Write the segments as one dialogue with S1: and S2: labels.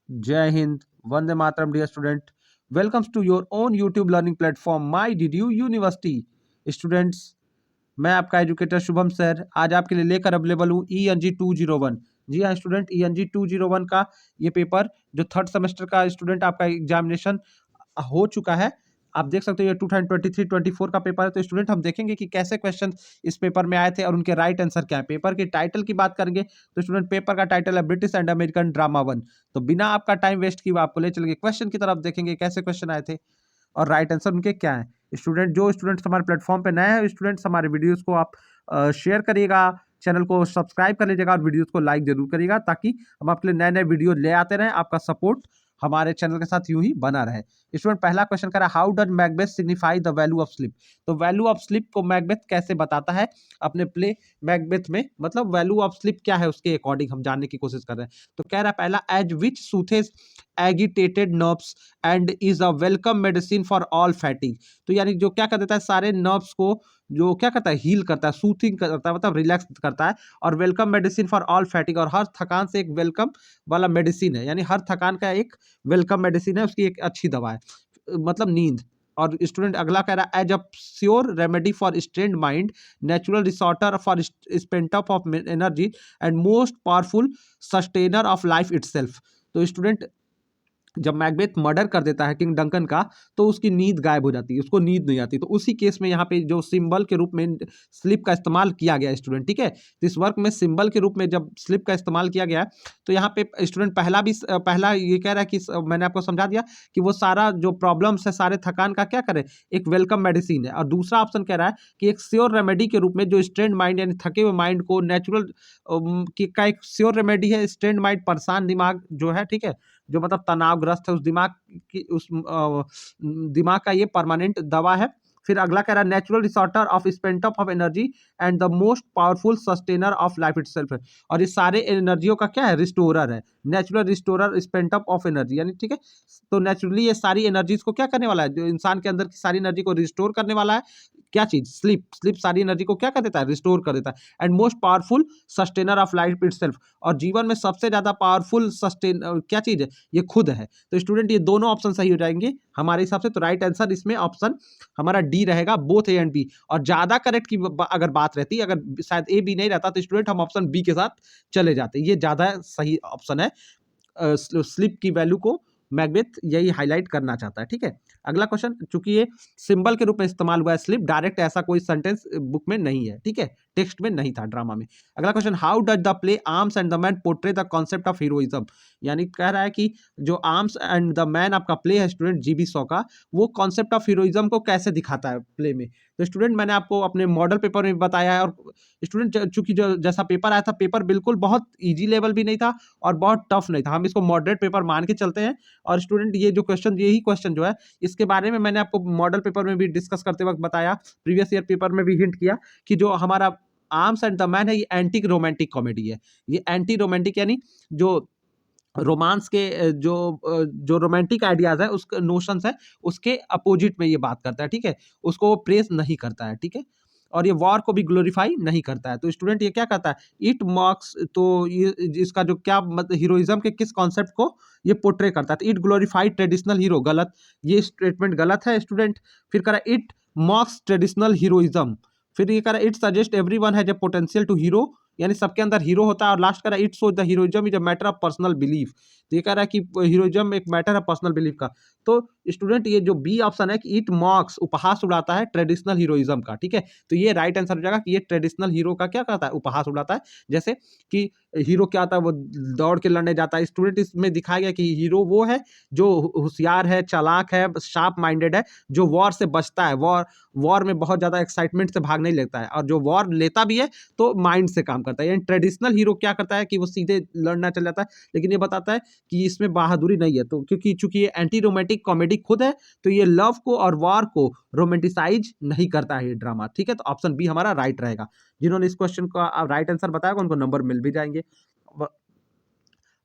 S1: जय हिंद, वंदे मातरम dear student. Welcomes to your own YouTube learning platform my DDU university. Students, मैं आपका एजुकेटर शुभम सर आज आपके लिए लेकर अवेलेबल हूँ ENG 201। जी हाँ स्टूडेंट, ENG 201 का ये पेपर जो थर्ड सेमेस्टर का स्टूडेंट आपका एग्जामिनेशन हो चुका है। आप देख सकते हो ये 2023-24 का पेपर है। तो स्टूडेंट हम देखेंगे कि कैसे क्वेश्चन इस पेपर में आए थे और उनके राइट आंसर क्या है। पेपर के टाइटल की बात करेंगे तो स्टूडेंट पेपर का टाइटल है ब्रिटिश एंड अमेरिकन ड्रामा 1। तो बिना आपका टाइम वेस्ट किए आपको ले चलेंगे क्वेश्चन की तरफ, देखेंगे कैसे क्वेश्चन आए थे और राइट आंसर उनके क्या है। स्टूडेंट जो स्टूडेंट्स हमारे प्लेटफॉर्म पे नए हैं, स्टूडेंट्स हमारे वीडियोस को आप शेयर करिएगा, चैनल को सब्सक्राइब कर लीजिएगा और वीडियोस को लाइक जरूर करिएगा ताकि हम आपके लिए नए नए वीडियो ले आते रहें। आपका सपोर्ट हमारे चैनल के साथ यूं ही बना रहे। स्टूडेंट पहला क्वेश्चन कर रहा है, how does Macbeth signify the value of slip. तो वैल्यू ऑफ स्लिप को मैकबेथ कैसे बताता है अपने प्ले मैकबेथ में, मतलब वैल्यू ऑफ स्लिप क्या है उसके अकॉर्डिंग हम जानने की कोशिश कर रहे हैं। तो कह रहा है पहला, as which soothes agitated nerves and is a welcome medicine for all fatigue. तो यानी जो क्या कर देता है सारे नर्व्स को, जो क्या करता है हील करता है, सूथिंग करता है, मतलब रिलैक्स करता है, और welcome medicine for all fatigue, और हर थकान से एक वेलकम वाला मेडिसिन है, यानी हर थकान का एक वेलकम मेडिसिन है, उसकी एक अच्छी दवा है, मतलब नींद। और स्टूडेंट अगला कह रहा है, as a sure remedy for strained mind, natural restorer for spent up of energy and most powerful sustainer of life itself. तो स्टूडेंट जब मैकबेथ मर्डर कर देता है किंग डंकन का तो उसकी नींद गायब हो जाती है, उसको नींद नहीं आती। तो उसी केस में यहाँ पे जो सिंबल के रूप में स्लिप का इस्तेमाल किया गया है स्टूडेंट, ठीक है। तो इस वर्क में सिंबल के रूप में जब स्लिप का इस्तेमाल किया गया है तो यहाँ पे स्टूडेंट पहला ये कह रहा है कि मैंने आपको समझा दिया कि वो सारा जो प्रॉब्लम्स है, सारे थकान का क्या करे, एक वेलकम मेडिसिन है। और दूसरा ऑप्शन कह रहा है कि एक श्योर रेमेडी के रूप में जो स्ट्रेन्ड माइंड यानी थके हुए माइंड को नेचुरल का एक श्योर रेमेडी है। स्ट्रेन्ड माइंड परेशान दिमाग जो है, ठीक है, जो मतलब तनावग्रस्त है, उस दिमाग की दिमाग का ये परमानेंट दवा है। फिर अगला कह रहा है, natural restorer of spent up of energy and the most powerful sustainer of life itself है। और ये सारे एनर्जियों का क्या है, रिस्टोरर है, natural restorer spent up of energy, यानी ठीक है। तो नेचुरली ये सारी एनर्जीज को क्या करने वाला है, जो इंसान के अंदर की सारी एनर्जी को रिस्टोर करने वाला है। क्या चीज, स्लीप। स्लीप सारी एनर्जी को क्या कर देता है, रिस्टोर कर देता है। And most powerful sustainer of life itself, और जीवन में सबसे ज्यादा पावरफुल सस्टेन क्या चीज है, ये खुद है। तो स्टूडेंट ये दोनों ऑप्शन सही हो जाएंगे हमारे हिसाब से। तो राइट आंसर इसमें ऑप्शन हमारा डी रहेगा, बोथ ए एंड बी। और ज्यादा करेक्ट की अगर बात रहती, अगर शायद ए बी नहीं रहता तो स्टूडेंट हम ऑप्शन बी के साथ चले जाते। ये ज्यादा सही ऑप्शन है। स्लिप की वैल्यू को मैकबेथ यही हाईलाइट करना चाहता है, ठीक है। अगला क्वेश्चन, चूंकि ये सिंबल के रूप में इस्तेमाल हुआ है स्लिप, डायरेक्ट ऐसा कोई सेंटेंस बुक में नहीं है, ठीक है, टेक्स्ट में नहीं था, ड्रामा में। अगला question, how does the play arms and the man portray the concept of heroism. यानी कह रहा है कि जो आर्म्स एंड द मैन आपका प्ले है स्टूडेंट GB 100 का, वो कॉन्सेप्ट ऑफ हीरोइज्म को कैसे दिखाता है प्ले में। तो स्टूडेंट मैंने आपको अपने मॉडल पेपर में बताया है। और स्टूडेंट चूंकि जो जैसा पेपर आया था, पेपर बिल्कुल बहुत ईजी लेवल भी नहीं था और बहुत टफ नहीं था, हम इसको मॉडरेट पेपर मान के चलते हैं। और स्टूडेंट ये जो क्वेश्चन, यही क्वेश्चन जो है, इसके बारे में मैंने आपको मॉडल पेपर में भी डिस्कस करते वक्त बताया, प्रीवियस ईयर पेपर में भी हिंट किया कि जो हमारा आर्म्स एंड द मैन है, ये एंटी रोमांटिक कॉमेडी है। ये एंटी रोमांटिक यानी जो रोमांस के जो रोमांटिक आइडियाज है, उसके नोशंस है, उसके अपोजिट में ये बात करता है, ठीक है। उसको वो प्रेस नहीं करता है, ठीक है। और ये वॉर को भी ग्लोरीफाई नहीं करता है। तो स्टूडेंट ये क्या करता है, इट मार्क्स, तो ये इसका जो क्या मतलब हीरोइज्म के किस कॉन्सेप्ट को ये पोर्ट्रे करता है। तो इट ग्लोरीफाइड ट्रेडिशनल हीरो, गलत, ये स्टेटमेंट गलत है स्टूडेंट। फिर कह रहा है इट मार्क्स ट्रेडिशनल हीरोइज्म। फिर ये कह रहा है it suggest everyone has a potential to hero, यानी सबके अंदर हीरो होता है। और लास्ट कह रहा है it shows the heroism is a matter of personal belief. तो ये कह रहा है कि हीरोइज्म एक मैटर है पर्सनल बिलीफ का। तो स्टूडेंट ये जो बी ऑप्शन है कि इट मॉक्स, उपहास उड़ाता है ट्रेडिशनल हीरोइज्म का, ठीक है। तो ये राइट आंसर हो जाएगा कि ये ट्रेडिशनल हीरो का क्या करता है, उपहास उड़ाता है। जैसे कि हीरो क्या होता है, वो दौड़ के लड़ने जाता है। स्टूडेंट इसमें दिखाया गया कि हीरो वो है जो होशियार है, चालाक है, शार्प माइंडेड है, जो वॉर से बचता है, वॉर में बहुत ज्यादा एक्साइटमेंट से भाग नहीं लेता है, और जो वॉर लेता भी है तो माइंड से काम करता है। यानी ट्रेडिशनल हीरो क्या करता है कि वो सीधे लड़ना चल जाता है, लेकिन ये बताता है कि इसमें बहादुरी नहीं है। तो क्योंकि चूंकि ये एंटी रोमांटिक कॉमेडी खुद है, तो ये लव को और वॉर को रोमांटिसाइज नहीं करता है ये ड्रामा, ठीक है। तो ऑप्शन बी हमारा राइट रहेगा। जिन्होंने इस क्वेश्चन का राइट आंसर बताया उनको नंबर मिल भी जाएंगे।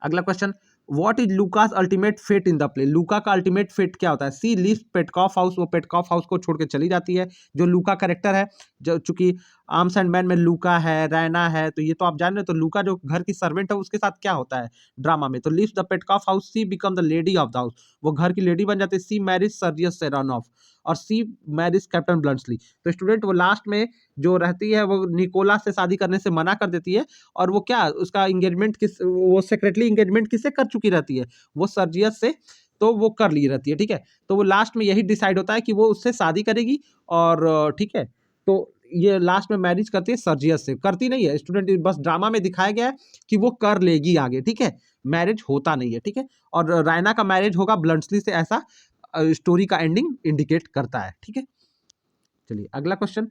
S1: अगला question, what is Louka's ultimate fate in the play, Louka का अल्टीमेट फेट क्या होता है? सी लिव्स पेटकॉफ हाउस, वो पेटकॉफ हाउस को छोड़ के चली जाती है। जो लूका कैरेक्टर है, जो चूंकि आर्म्स एंड मैन में लूका है, रैना है, तो ये तो आप जान रहे हो। तो लूका जो घर की सर्वेंट है उसके साथ क्या होता है ड्रामा में? तो leaves the Petkoff house, she become the lady of the house, वो घर की लेडी बन जाती है। सी मैरिज सर्जियस सेरानोफ और सी मैरिज कैप्टन ब्लंट्सली। तो स्टूडेंट वो लास्ट में जो रहती है वो निकोला से शादी करने से मना कर देती है, और वो क्या उसका इंगेजमेंट किस, वो सेक्रेटली इंगेजमेंट किससे कर चुकी रहती है? वो सर्जियस से, तो वो कर ली रहती है, ठीक है। तो वो लास्ट में यही डिसाइड होता है कि वो उससे शादी करेगी, और ठीक है। तो ये लास्ट में मैरिज करती है सर्जियस से, करती नहीं है स्टूडेंट, बस ड्रामा में दिखाया गया है कि वो कर लेगी आगे, ठीक है। मैरिज होता नहीं है, ठीक है। और रायना का मैरिज होगा ब्लंट्सली से, ऐसा स्टोरी का एंडिंग इंडिकेट करता है, ठीक है। चलिए अगला question,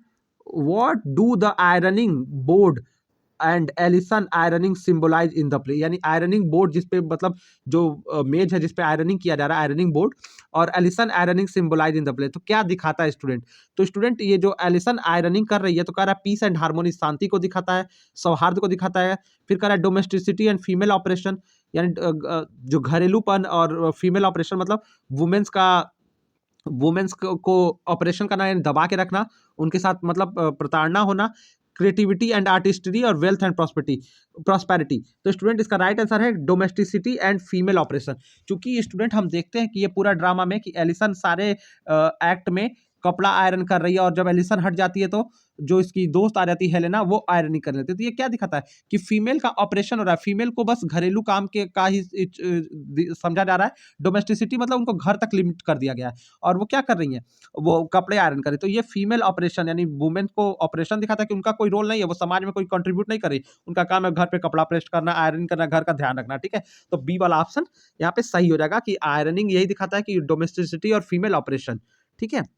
S1: what do the ironing board and Alison ironing symbolise in the play, यानी आयरनिंग बोर्ड जिसपे मतलब जो मेज है जिसपे आयरनिंग किया जा रहा है, आयरनिंग बोर्ड, और Alison ironing symbolise in the play, तो क्या दिखाता है स्टूडेंट? तो स्टूडेंट ये जो एलिसन आयरनिंग कर रही है तो कह रहा है पीस एंड हार्मोनी, शांति को दिखाता है, सौहार्द को दिखाता है। फिर कह रहा है डोमेस्टिसिटी एंड फीमेल ऑपरेशन, यानी जो घरेलूपन और फीमेल ऑपरेशन मतलब वुमेन्स का, वुमेन्स को ऑपरेशन करना यानी दबा के रखना, उनके साथ मतलब प्रताड़ना होना। क्रिएटिविटी एंड आर्टिस्ट्री और वेल्थ एंड प्रॉस्पेरिटी। तो स्टूडेंट इसका राइट आंसर है डोमेस्टिसिटी एंड फीमेल ऑपरेशन। क्योंकि स्टूडेंट हम देखते हैं कि ये पूरा ड्रामा में कि एलिसन सारे एक्ट में कपड़ा आयरन कर रही है, और जब एलिसन हट जाती है तो जो इसकी दोस्त आ जाती है हेलेना, वो आयरनिंग कर लेती है। तो ये क्या दिखाता है कि फीमेल का ऑपरेशन हो रहा है, फीमेल को बस घरेलू काम के का ही समझा जा रहा है। डोमेस्टिसिटी मतलब उनको घर तक लिमिट कर दिया गया है, और वो क्या कर रही हैं, वो कपड़े आयरन कर रही है। तो ये फीमेल ऑपरेशन यानी वुमेन को ऑपरेशन दिखाता है कि उनका कोई रोल नहीं है, वो समाज में कोई कंट्रीब्यूट नहीं कर रही, उनका काम है घर पे कपड़ा प्रेस करना, आयरन करना, घर का ध्यान रखना, ठीक है। तो बी वाला ऑप्शन यहाँ पे सही हो जाएगा कि आयरनिंग यही दिखाता है कि डोमेस्टिसिटी और फीमेल ऑपरेशन, ठीक है।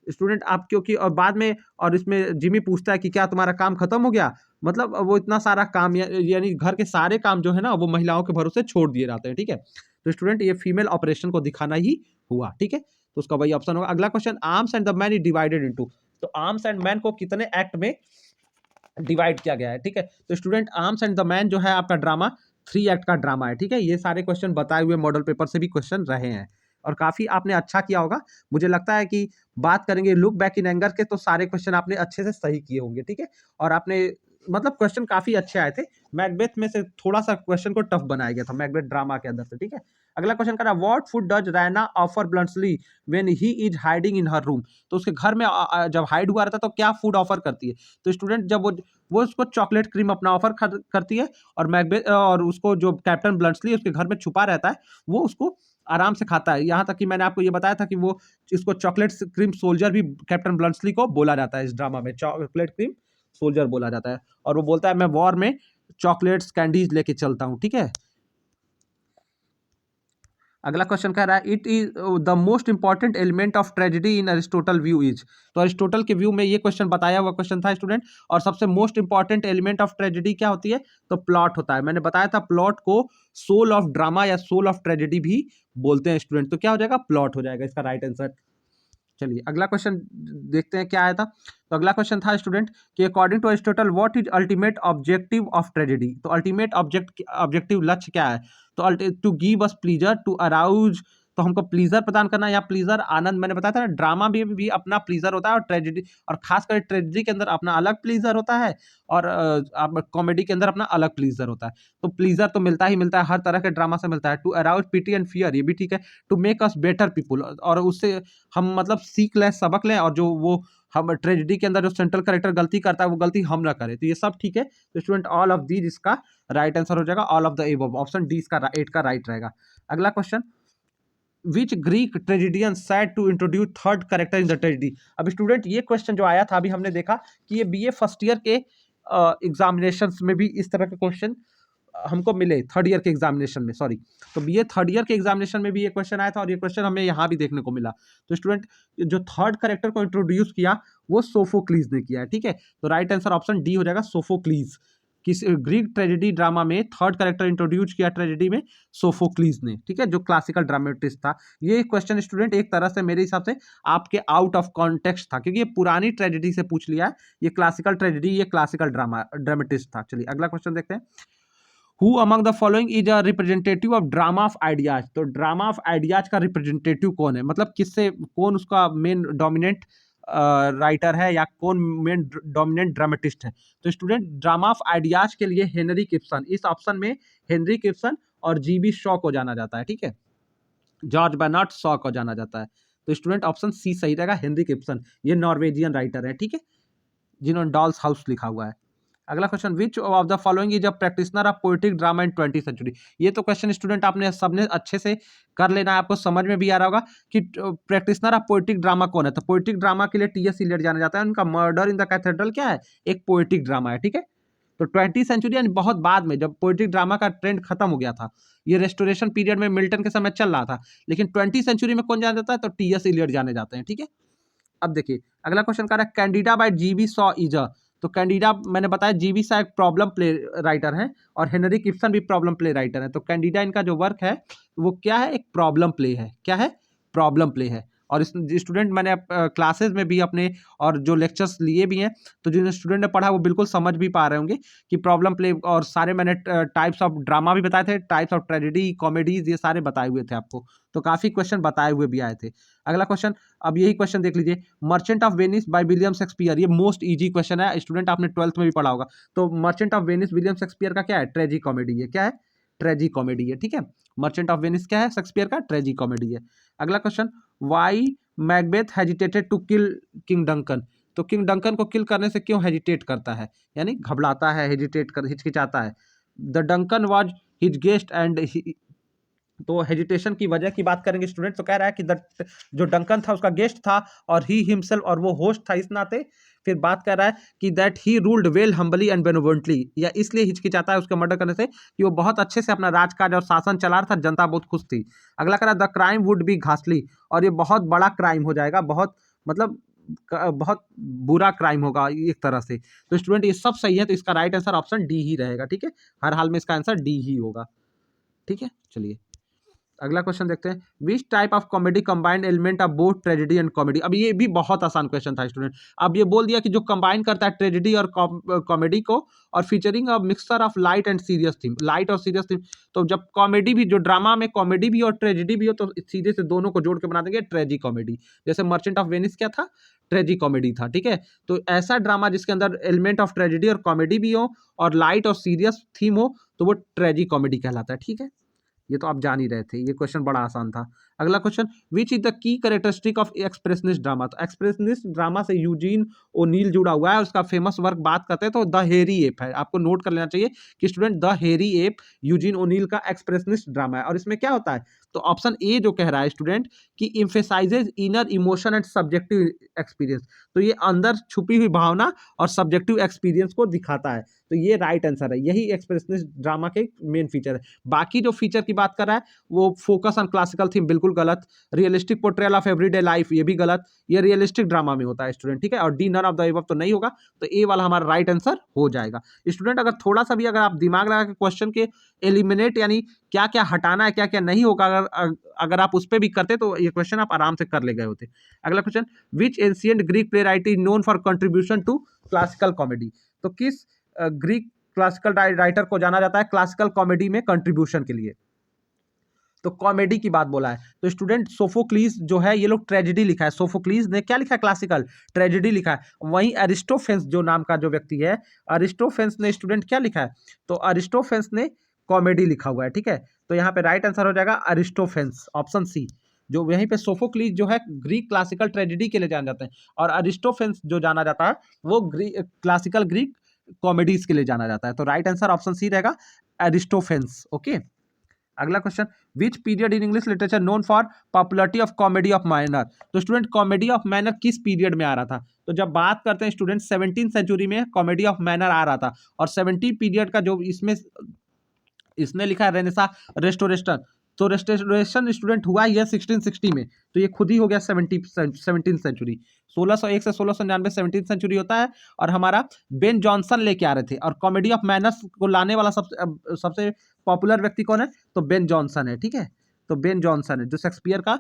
S1: स्टूडेंट आप क्योंकि और बाद में और इसमें जिमी पूछता है कि क्या तुम्हारा काम खत्म हो गया, मतलब वो इतना सारा काम यानी घर के सारे काम जो है ना वो महिलाओं के भरोसे छोड़ दिए जाते हैं, ठीक है। तो स्टूडेंट ये फीमेल ऑपरेशन को दिखाना ही हुआ, ठीक है। तो उसका वही ऑप्शन होगा। अगला question, arms and the man is divided into, तो आर्म्स एंड मैन को कितने एक्ट में डिवाइड किया गया है, ठीक है। तो student Arms and the man जो है आपका ड्रामा 3 एक्ट का ड्रामा है, ठीक है। ये सारे क्वेश्चन बताए हुए मॉडल पेपर से भी क्वेश्चन रहे हैं, और काफी आपने अच्छा किया होगा। मुझे लगता है कि बात करेंगे लुक बैक इन एंगर के, तो सारे क्वेश्चन आपने अच्छे से सही किए होंगे, ठीक है। और आपने मतलब क्वेश्चन काफी अच्छे आए थे। मैकबेथ में से थोड़ा सा क्वेश्चन को टफ बनाया गया था मैकबेथ ड्रामा के अंदर से, ठीक है। अगला क्वेश्चन कर रहा है, what food does Raina offer Bluntschli when he is hiding in her room, तो उसके घर में जब हाइड हुआ रहता है तो क्या फूड ऑफर करती है? तो स्टूडेंट जब वो उसको चॉकलेट क्रीम अपना ऑफर करती है, और मैकबेथ और उसको जो कैप्टन ब्लंट्सली उसके घर में छुपा रहता है वो उसको आराम से खाता है। यहाँ तक कि मैंने आपको ये बताया था कि वो इसको चॉकलेट क्रीम सोल्जर भी कैप्टन ब्लंट्सली को बोला जाता है, इस ड्रामा में चॉकलेट क्रीम सोल्जर बोला जाता है, और वो बोलता है मैं वॉर में चॉकलेट्स कैंडीज लेके चलता हूँ, ठीक है। अगला क्वेश्चन कह रहा है, it is the most important element of tragedy in Aristotle view is, तो अरिस्टोटल के व्यू में ये क्वेश्चन बताया हुआ क्वेश्चन था स्टूडेंट। और सबसे most important element of tragedy क्या होती है? तो प्लॉट होता है। मैंने बताया था प्लॉट को सोल ऑफ ड्रामा या सोल ऑफ ट्रेजेडी भी बोलते हैं स्टूडेंट, तो क्या हो जाएगा? प्लॉट हो जाएगा इसका राइट आंसर। चलिए अगला क्वेश्चन देखते हैं क्या आया था। तो अगला क्वेश्चन था स्टूडेंट कि according to Aristotle what is ultimate objective of tragedy, तो अल्टीमेट ऑब्जेक्टिव लक्ष्य क्या है? तो to give us pleasure, to arouse, तो हमको प्लीजर प्रदान करना, या प्लीजर आनंद। मैंने बताया था ना ड्रामा में भी अपना प्लीजर होता है, और ट्रेजेडी और खासकर ट्रेजेडी के अंदर अपना अलग प्लीजर होता है, और कॉमेडी के अंदर अपना अलग प्लीजर होता है। तो प्लीजर तो मिलता ही मिलता है, हर तरह के ड्रामा से मिलता है। To arouse pity and fear, ये भी ठीक है। To make us better people, और उससे हम मतलब सीख लें, सबक लें, और जो वो हम ट्रेजेडी के अंदर जो सेंट्रल कैरेक्टर गलती करता है वो गलती हम ना करें, तो ये सब ठीक है। तो स्टूडेंट ऑल ऑफ दीज इसका राइट आंसर हो जाएगा, all of the above, option D इसका 8 का राइट रहेगा। अगला question, which Greek tragedian said to introduce third character in the tragedy. अब स्टूडेंट ये क्वेश्चन जो आया था अभी हमने देखा कि ये बीए फर्स्ट ईयर के एग्जामिनेशन में भी इस तरह के क्वेश्चन हमको मिले, थर्ड ईयर के एग्जामिनेशन में, सॉरी। तो बीए थर्ड ईयर के एग्जामिनेशन में भी ये क्वेश्चन आया था, और ये क्वेश्चन हमें यहाँ भी देखने को मिला। तो स्टूडेंट जो थर्ड कैरेक्टर को इंट्रोड्यूस किया वो सोफोक्लीज ने किया है, ठीक है। तो राइट आंसर ऑप्शन डी हो जाएगा, सोफोक्लीज। किस ग्रीक ट्रेजेडी ड्रामा में थर्ड कैरेक्टर इंट्रोड्यूस किया ट्रेजेडी में? सोफोक्लीज ने, ठीक है, जो क्लासिकल ड्रामेटिस्ट था। ये क्वेश्चन स्टूडेंट एक तरह से मेरे हिसाब से आपके आउट ऑफ कॉन्टेक्स्ट था, क्योंकि ये पुरानी ट्रेजेडी से पूछ लिया है, ये क्लासिकल ट्रेजेडी, ये क्लासिकल ड्रामेटिस्ट था। चलिए अगला क्वेश्चन देखते हैं, who among the following is a representative of drama of ideas. तो ड्रामा ऑफ आइडियाज का रिप्रेजेंटेटिव कौन है, मतलब किससे, कौन उसका मेन डोमिनेंट राइटर है या कौन मेन डोमिनेंट ड्रामेटिस्ट है। तो स्टूडेंट ड्रामा ऑफ आइडियाज के लिए हेनरी किप्सन, इस ऑप्शन में हेनरी किप्सन और जीबी शॉ को जाना जाता है, ठीक है, जॉर्ज बर्नार्ड शॉ को जाना जाता है। तो स्टूडेंट ऑप्शन सी सही रहेगा, हेनरी किप्सन, ये नॉर्वेजियन राइटर है, ठीक है, जिन्होंने डॉल्स हाउस लिखा हुआ है। अगला question, which of the following is a practitioner of poetic drama in 20th century. ये तो क्वेश्चन स्टूडेंट आपने सबने अच्छे से कर लेना है, आपको समझ में भी आ रहा होगा कि प्रैक्टिशनर ऑफ पोएटिक ड्रामा कौन है। तो पोएटिक ड्रामा के लिए टी.एस. इलियट जाना जाता है, उनका मर्डर इन द कैथेड्रल क्या है, एक पोएटिक ड्रामा है, ठीक है। तो 20th सेंचुरी यानी बहुत बाद में, जब पोएटिक ड्रामा का ट्रेंड खत्म हो गया था, ये रेस्टोरेशन पीरियड में मिल्टन के समय चल रहा था, लेकिन 20th सेंचुरी में कौन जाना जाता है, तो टी.एस. इलियट जाने जाते हैं, ठीक है। अब देखिए अगला क्वेश्चन कर रहा है, Candida by G B Shaw is a. तो कैंडिडा मैंने बताया जीबी शॉ एक प्रॉब्लम प्ले राइटर है और हेनरी किप्सन भी प्रॉब्लम प्ले राइटर है। तो कैंडिडा इनका जो वर्क है वो क्या है, एक प्रॉब्लम प्ले है, क्या है, प्रॉब्लम प्ले है। और इस स्टूडेंट मैंने क्लासेस में भी अपने और जो लेक्चर्स लिए भी हैं, तो जिन स्टूडेंट ने पढ़ा वो बिल्कुल समझ भी पा रहे होंगे कि प्रॉब्लम प्ले, और सारे मैंने टाइप्स ऑफ ड्रामा भी बताए थे, टाइप्स ऑफ ट्रेजेडी, कॉमेडीज, ये सारे बताए हुए थे आपको। तो काफ़ी क्वेश्चन बताए हुए भी आए थे। अगला क्वेश्चन, अब यही क्वेश्चन देख लीजिए, merchant of Venice by William Shakespeare, ये मोस्ट इजी क्वेश्चन है, स्टूडेंट आपने 12th में भी पढ़ा होगा। तो merchant of Venice William Shakespeare का क्या है, ट्रेजी कॉमेडी है, क्या है, ट्रेजी कॉमेडी है, ठीक है। मर्चेंट ऑफ वेनिस क्या है, शेक्सपियर का ट्रेजी कॉमेडी है। अगला question, why Macbeth hesitated to kill King Duncan. तो किंग डंकन को किल करने से क्यों हेजिटेट करता है, यानी घबराता है, हेजिटेट कर, हिचकिचाता है। The Duncan was his guest and, तो हेजिटेशन की वजह की बात करेंगे स्टूडेंट, तो कह रहा है कि जो डंकन था उसका गेस्ट था और ही हिमसेल्फ, और वो होस्ट था इस नाते। फिर बात कर रहा है कि that he ruled well humbly and benevolently, या इसलिए हिचकिचाता है उसके मर्डर करने से कि वो बहुत अच्छे से अपना राजकाज और शासन चला रहा था, जनता बहुत खुश थी। अगला कह रहा है द क्राइम वुड बी घासली, और ये बहुत बड़ा क्राइम हो जाएगा, बहुत मतलब बहुत बुरा क्राइम होगा एक तरह से। तो स्टूडेंट ये सब सही है, तो इसका राइट आंसर ऑप्शन डी ही रहेगा, ठीक है, हर हाल में इसका आंसर डी ही होगा, ठीक है। चलिए अगला क्वेश्चन देखते हैं, विच type of comedy combined element of both tragedy and comedy. अब ये भी बहुत आसान क्वेश्चन था स्टूडेंट। अब ये बोल दिया कि जो कंबाइन करता है ट्रेजेडी और कॉमेडी को, और featuring a mixture of light and serious theme, light और सीरियस थीम। तो जब कॉमेडी भी, जो ड्रामा में कॉमेडी भी और ट्रेजेडी भी हो, तो सीधे से दोनों को जोड़ के बना देंगे ट्रेजी कॉमेडी। जैसे मर्चेंट ऑफ वेनिस क्या था, ट्रेजी कॉमेडी था, ठीक है। तो ऐसा ड्रामा जिसके अंदर एलिमेंट ऑफ ट्रेजेडी और कॉमेडी भी हो और लाइट और सीरियस थीम हो, तो वो ट्रेजी कॉमेडी कहलाता है, ठीक है। ये तो आप जान ही रहे थे, ये क्वेश्चन बड़ा आसान था। अगला question, which is the key characteristic of expressionist drama. तो एक्सप्रेशनिस्ट ड्रामा से यूजीन ओनील जुड़ा हुआ है, उसका फेमस वर्क बात करते हैं तो द हेरी एप है। आपको नोट कर लेना चाहिए कि स्टूडेंट द हेरी एप यूजीन ओनील का एक्सप्रेशनिस्ट ड्रामा है। और इसमें क्या होता है, तो ऑप्शन ए जो कह रहा है स्टूडेंट कि emphasizes inner emotion and subjective experience. तो ये अंदर छुपी हुई भावना और सब्जेक्टिव एक्सपीरियंस को दिखाता है। तो ये राइट आंसर है, यही एक्सप्रेशनिस्ट ड्रामा के मेन फीचर है। बाकी जो फीचर की बात कर रहा है वो फोकस ऑन क्लासिकल थीम, बिल्कुल गलत। Realistic portrayal of everyday life, ये भी गलत। ये रियलिस्टिक ड्रामा में होता है स्टूडेंट, ठीक है। और D none of the above तो नहीं होगा, तो ए वाला हमारा राइट आंसर हो जाएगा। स्टूडेंट अगर थोड़ा सा भी अगर आप दिमाग लगा के क्वेश्चन के एलिमिनेट, यानी क्या क्या हटाना है, क्या क्या नहीं होगा, अगर आप उस पर भी करते तो ये क्वेश्चन आप आराम से कर ले गए होते। अगला question, which ancient Greek play writer is known for contribution to classical comedy. तो किस ग्रीक क्लासिकल राइटर को जाना जाता है क्लासिकल कॉमेडी में कंट्रीब्यूशन के लिए। तो कॉमेडी की बात बोला है, तो स्टूडेंट सोफोक्लीज जो है, ये लोग ट्रेजेडी लिखा है, सोफोक्लीज ने क्या लिखा है, क्लासिकल ट्रेजेडी लिखा है। वहीं अरिस्टोफेंस जो नाम का जो व्यक्ति है, अरिस्टोफेंस ने स्टूडेंट क्या लिखा है, तो अरिस्टोफेंस ने कॉमेडी लिखा हुआ है, ठीक है। तो यहाँ पे राइट आंसर हो जाएगा अरिस्टोफेंस, ऑप्शन सी। जो यहीं पे सोफोक्लीज जो है ग्रीक क्लासिकल ट्रेजेडी के लिए जाने जाते हैं, और अरिस्टोफेंस जो जाना जाता है वो क्लासिकल ग्रीक कॉमेडीज के लिए जाना जाता है। तो राइट आंसर ऑप्शन सी रहेगा, एरिस्टोफेंस, ओके। अगला question, which period in English literature known for popularity of comedy of manner. तो स्टूडेंट कॉमेडी ऑफ मैनर किस पीरियड में आ रहा था, तो जब बात करते हैं स्टूडेंट 17th सेंचुरी में कॉमेडी ऑफ मैनर आ रहा था। और 70 पीरियड का जो इसने लिखा है रेनेसा रेस्टोरेशन, तो रेस्टोरेशन स्टूडेंट हुआ ही है 1660 में, तो ये खुद ही हो गया 17th सेंचुरी। 1601 से 1699 17th सेंचुरी होता है। और हमारा बेन जॉनसन लेके आ रहे थे, और कॉमेडी ऑफ मैनर्स को लाने वाला सबसे पॉपुलर व्यक्ति कौन है, तो बेन जॉनसन है, ठीक है। तो बेन जॉनसन है जो शेक्सपियर का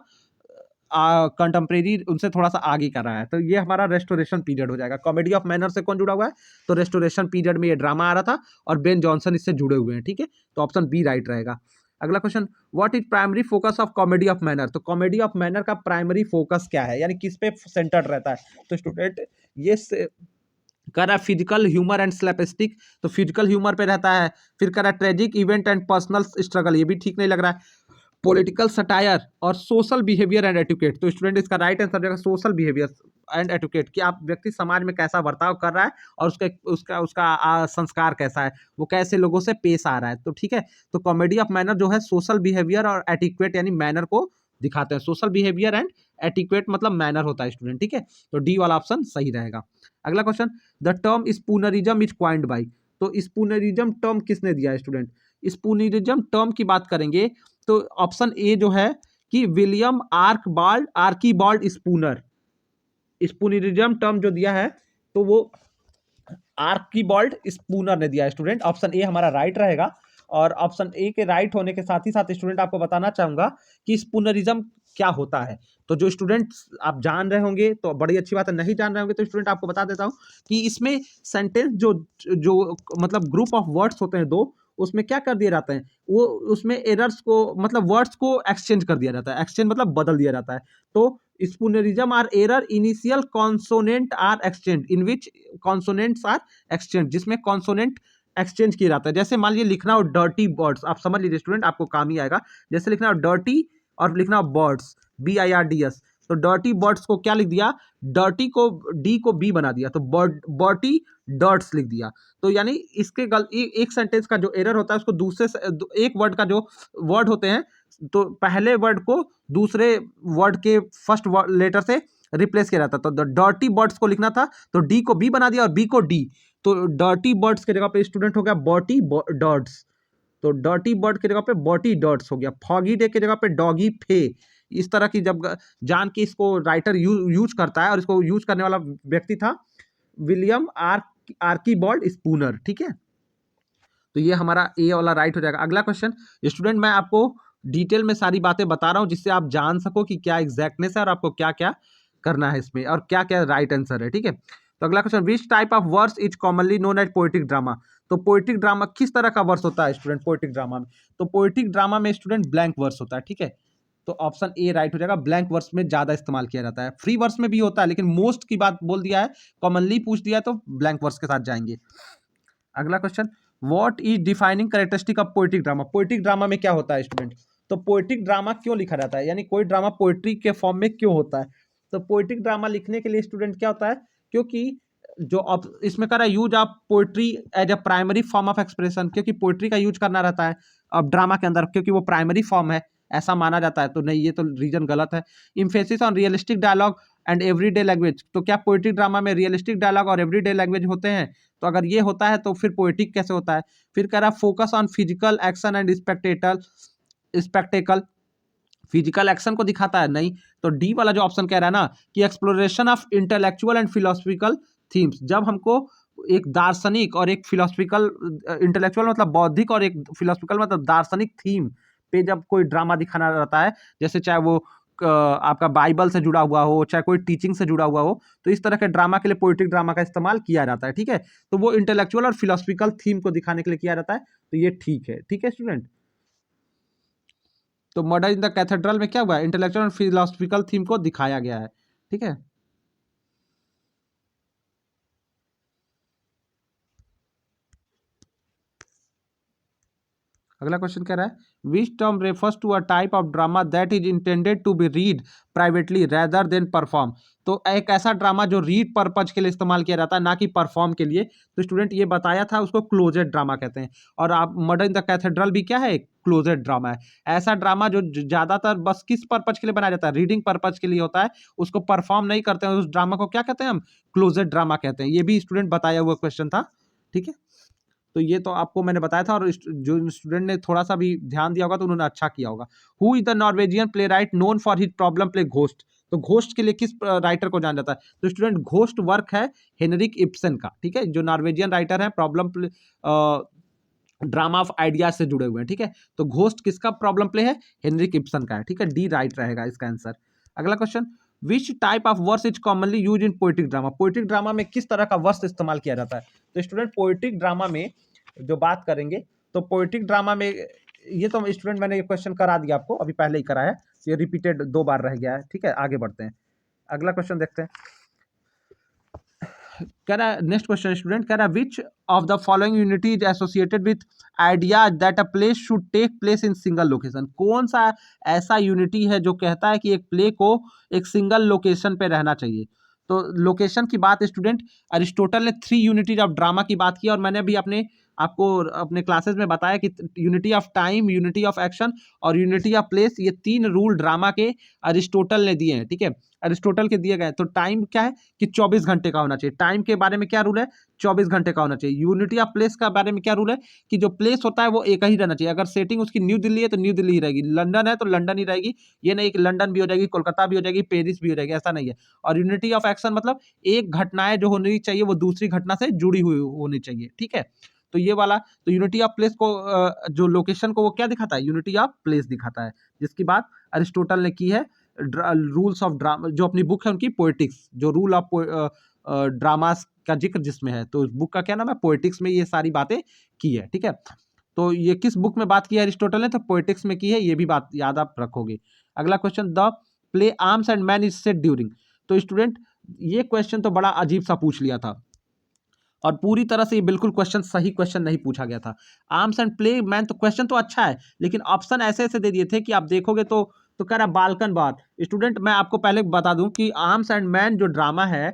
S1: कंटेम्प्रेरी उनसे थोड़ा सा आगे का रहा है, तो ये हमारा रेस्टोरेशन पीरियड हो जाएगा। कॉमेडी ऑफ मैनर से कौन जुड़ा हुआ है, तो रेस्टोरेशन पीरियड में ये ड्रामा आ रहा था और बेन जॉनसन इससे जुड़े हुए हैं, ठीक है, तो ऑप्शन बी राइट रहेगा। अगला question, what is primary focus of comedy of manner, तो कॉमेडी ऑफ मैनर का प्राइमरी फोकस क्या है, यानी किस पे सेंटर्ड रहता है, तो स्टूडेंट ये कर रहा है फिजिकल ह्यूमर एंड स्लैपस्टिक, तो फिजिकल ह्यूमर पे रहता है। फिर कर रहा है tragic event and personal struggle, ये भी ठीक नहीं लग रहा है। पॉलिटिकल सटायर और सोशल बिहेवियर एंड एटिकेट, तो स्टूडेंट इसका राइट आंसर रहेगा सोशल बिहेवियर एंड एटिकेट, कि आप व्यक्ति समाज में कैसा बर्ताव कर रहा है और उसका उसका उसका संस्कार कैसा है, वो कैसे लोगों से पेश आ रहा है, तो ठीक है। तो कॉमेडी ऑफ मैनर जो है सोशल बिहेवियर और एटिक्वेट यानी मैनर को दिखाते हैं। सोशल बिहेवियर एंड एटिक्वेट मतलब मैनर होता है स्टूडेंट, ठीक है, तो डी वाला ऑप्शन सही रहेगा। अगला question, the term spoonerism is coined by, तो स्पूनरिज्म टर्म किसने दिया है स्टूडेंट, स्पूनरिज्म टर्म की बात करेंगे तो ऑप्शन ए जो है कि विलियम आर्कीबाल्ड स्पूनर, स्पूनरिज्म टर्म जो दिया है तो वो आर्कीबाल्ड स्पूनर ने दिया है स्टूडेंट, ऑप्शन ए हमारा राइट रहेगा। और ऑप्शन ए के राइट होने के साथ ही साथ स्टूडेंट आपको बताना चाहूंगा कि स्पूनरिज्म क्या होता है, तो जो स्टूडेंट आप जान रहे होंगे तो बड़ी अच्छी बात है, नहीं जान रहे होंगे तो स्टूडेंट आपको बता देता हूं कि इसमें सेंटेंस जो जो मतलब ग्रुप ऑफ वर्ड्स होते हैं दो, उसमें क्या कर दिए जाते हैं, वो उसमें एरर्स को मतलब वर्ड्स को एक्सचेंज कर दिया जाता है, एक्सचेंज मतलब बदल दिया जाता है। तो spoonerism are error initial consonant are exchange in which consonants are exchange, जिसमें कॉन्सोनेंट एक्सचेंज किया जाता है। जैसे मान लीजिए लिखना हो डर्टी बर्ड्स, आप समझ लीजिए स्टूडेंट आपको काम ही आएगा, जैसे लिखना हो डर्टी और लिखना हो बर्ड्स BIRDS, तो डर्टी बर्ड्स को क्या लिख दिया, डर्टी को डी को बी बना दिया, तो बर्टी डर्ट्स लिख दिया। तो यानी इसके एक सेंटेंस का जो एरर होता है उसको दूसरे एक वर्ड का जो वर्ड होते हैं तो पहले वर्ड को दूसरे वर्ड के फर्स्ट लेटर से रिप्लेस किया जाता है। तो डर्टी बर्ड्स को लिखना था तो डी को बी बना दिया और बी को डी, तो डर्टी बर्ड्स की जगह पे स्टूडेंट हो गया बॉटी डर्ट्स, तो डर्टी बर्ड की जगह पे बॉटी डर्ट्स हो गया। फॉगी डे की जगह पे डॉगी फे, इस तरह की जब जान के इसको राइटर यूज करता है और इसको यूज करने वाला व्यक्ति था विलियम आर्कीबाल्ड स्पूनर, ठीक है, तो ये हमारा ए वाला राइट हो जाएगा। अगला क्वेश्चन, स्टूडेंट मैं आपको डिटेल में सारी बातें बता रहा हूं जिससे आप जान सको कि क्या एग्जैक्टनेस है और आपको क्या क्या करना है इसमें और क्या क्या राइट आंसर है, ठीक है। तो अगला question, which type of verse is commonly known as poetic drama, तो पोएटिक ड्रामा किस तरह का वर्स होता है स्टूडेंट पोएटिक ड्रामा में, तो पोएटिक ड्रामा में स्टूडेंट ब्लैंक वर्स होता है, ठीक है, तो ऑप्शन ए राइट हो जाएगा। ब्लैंक वर्स में ज्यादा इस्तेमाल किया जाता है, फ्री वर्स में भी होता है लेकिन मोस्ट की बात बोल दिया है, कॉमनली पूछ दिया है तो ब्लैंक वर्स के साथ जाएंगे। अगला question, what is defining characteristic of poetic drama, poetic drama में क्या होता है स्टूडेंट, तो पोएटिक ड्रामा क्यों लिखा जाता है, यानी कोई ड्रामा पोएट्री के फॉर्म में क्यों होता है, तो पोएटिक ड्रामा लिखने के लिए स्टूडेंट क्या होता है, क्योंकि जो अब इसमें कर रहा है use of poetry as a primary form of expression, क्योंकि पोएट्री का यूज करना रहता है अब ड्रामा के अंदर क्योंकि वो प्राइमरी फॉर्म है ऐसा माना जाता है, तो नहीं ये तो रीजन गलत है। Emphasis on realistic dialogue and everyday language, तो क्या पोएटिक ड्रामा में रियलिस्टिक डायलॉग और एवरीडे लैंग्वेज होते हैं, तो अगर ये होता है तो फिर पोएटिक कैसे होता है। फिर कह रहा है focus on physical action and spectacle, physical action को दिखाता है नहीं, तो डी वाला जो ऑप्शन कह रहा है ना कि exploration of intellectual and philosophical themes, जब हमको एक दार्शनिक और एक फिलोसफिकल, इंटेलेक्चुअल मतलब बौद्धिक और एक फिलोसफिकल मतलब दार्शनिक थीम पे जब कोई ड्रामा दिखाना रहता है, जैसे चाहे वो आपका बाइबल से जुड़ा हुआ हो चाहे कोई टीचिंग से जुड़ा हुआ हो, तो इस तरह के ड्रामा के लिए पोएटिक ड्रामा का इस्तेमाल किया जाता है, ठीक है, तो वो इंटेलेक्चुअल और फिलोसफिकल थीम को दिखाने के लिए किया जाता है, तो ये ठीक है स्टूडेंट। तो मर्डर इन द कैथेड्रल में क्या हुआ है, इंटेलेक्चुअल और फिलोसफिकल थीम को दिखाया गया है, ठीक है। अगला क्वेश्चन कह रहा है which term refers to a type of drama that is intended to be read privately rather than perform, तो एक ऐसा ड्रामा जो रीड पर्पज के लिए इस्तेमाल किया जाता है ना कि परफॉर्म के लिए, तो स्टूडेंट ये बताया था उसको क्लोजेड ड्रामा कहते हैं। और आप मर्डर इन द कैथेड्रल भी क्या है, क्लोजेड ड्रामा है, ऐसा ड्रामा जो ज्यादातर बस किस पर्पज के लिए बनाया जाता है, रीडिंग पर्पज के लिए होता है, उसको परफॉर्म नहीं करते हैं, उस ड्रामा को क्या कहते हैं हम, क्लोजेड ड्रामा कहते हैं, ये भी स्टूडेंट बताया हुआ क्वेश्चन था, ठीक है। तो ये तो आपको मैंने बताया था और जो स्टूडेंट ने थोड़ा सा भी ध्यान दिया होगा तो उन्होंने अच्छा किया होगा। Who is the Norwegian play right known for his problem play ghost, तो घोस्ट के लिए किस राइटर को जाना जाता है, तो स्टूडेंट घोस्ट वर्क है हेनरिक इब्सन का, ठीक है, जो नॉर्वेजियन राइटर है problem play drama of ideas से जुड़े हुए हैं, ठीक है, तो घोस्ट किसका प्रॉब्लम प्ले है, हेनरिक इब्सन का है, ठीक है, डी राइट रहेगा इसका आंसर। अगला question, which type of verse is commonly use in poetic drama? Poetic drama में किस तरह का वर्स इस्तेमाल किया जाता है? तो स्टूडेंट पोएटिक ड्रामा में जो बात करेंगे, तो पोएटिक ड्रामा में ये तो स्टूडेंट मैंने ये क्वेश्चन करा दिया आपको, अभी पहले ही कराया है, ये रिपीटेड 2 बार रह गया है। ठीक है, आगे बढ़ते हैं, अगला क्वेश्चन देखते हैं। कह रहा है, नेक्स्ट क्वेश्चन स्टूडेंट कह रहा है, which of the following unity is associated with idea that a play should take place in single location? कौन सा ऐसा यूनिटी है जो कहता है कि एक प्ले को एक सिंगल लोकेशन पे रहना चाहिए? तो लोकेशन की बात स्टूडेंट, अरिस्टोटल ने 3 यूनिटीज ऑफ ड्रामा की बात की, और मैंने भी आपको अपने क्लासेस में बताया कि unity of time, unity of action और यूनिटी ऑफ प्लेस, ये 3 रूल ड्रामा के अरिस्टोटल ने दिए हैं। ठीक है, अरिस्टोटल के दिए गए। तो टाइम क्या है कि 24 घंटे का होना चाहिए। टाइम के बारे में क्या रूल है? 24 घंटे का होना चाहिए। यूनिटी ऑफ प्लेस का बारे में क्या रूल है कि जो प्लेस होता है वो एक ही रहना चाहिए। अगर सेटिंग उसकी न्यू दिल्ली है तो न्यू दिल्ली ही रहेगी, लंदन है तो लंदन ही रहेगी। ये नहीं कि लंदन भी हो जाएगी, कोलकाता भी हो जाएगी, पेरिस भी हो जाएगी, ऐसा नहीं है। और यूनिटी ऑफ एक्शन मतलब एक घटनाएं जो होनी चाहिए वो दूसरी घटना से जुड़ी हुई होनी चाहिए। ठीक है, तो ये वाला, तो यूनिटी ऑफ प्लेस को जो लोकेशन को वो क्या दिखाता है? यूनिटी ऑफ प्लेस दिखाता है, जिसकी बात अरिस्टोटल ने की है रूल्स ऑफ ड्रामा, जो अपनी बुक है उनकी पोएटिक्स, जो रूल ऑफ ड्रामास का जिक्र जिसमें है, तो उस बुक का क्या नाम है? पोएटिक्स में ये सारी बातें की है। ठीक है, तो ये किस बुक में बात की है अरिस्टोटल ने? तो पोएटिक्स में की है, ये भी बात याद आप रखोगे। अगला question, the play arms and man is set during. तो स्टूडेंट ये क्वेश्चन तो बड़ा अजीब सा पूछ लिया था, और पूरी तरह से ये बिल्कुल क्वेश्चन सही क्वेश्चन नहीं पूछा गया था। आर्म्स एंड प्ले मैन, तो क्वेश्चन तो अच्छा है, लेकिन ऑप्शन ऐसे ऐसे दे दिए थे कि आप देखोगे तो कह रहा बाल्कन बार। स्टूडेंट मैं आपको पहले बता दूं कि आर्म्स एंड मैन जो ड्रामा है,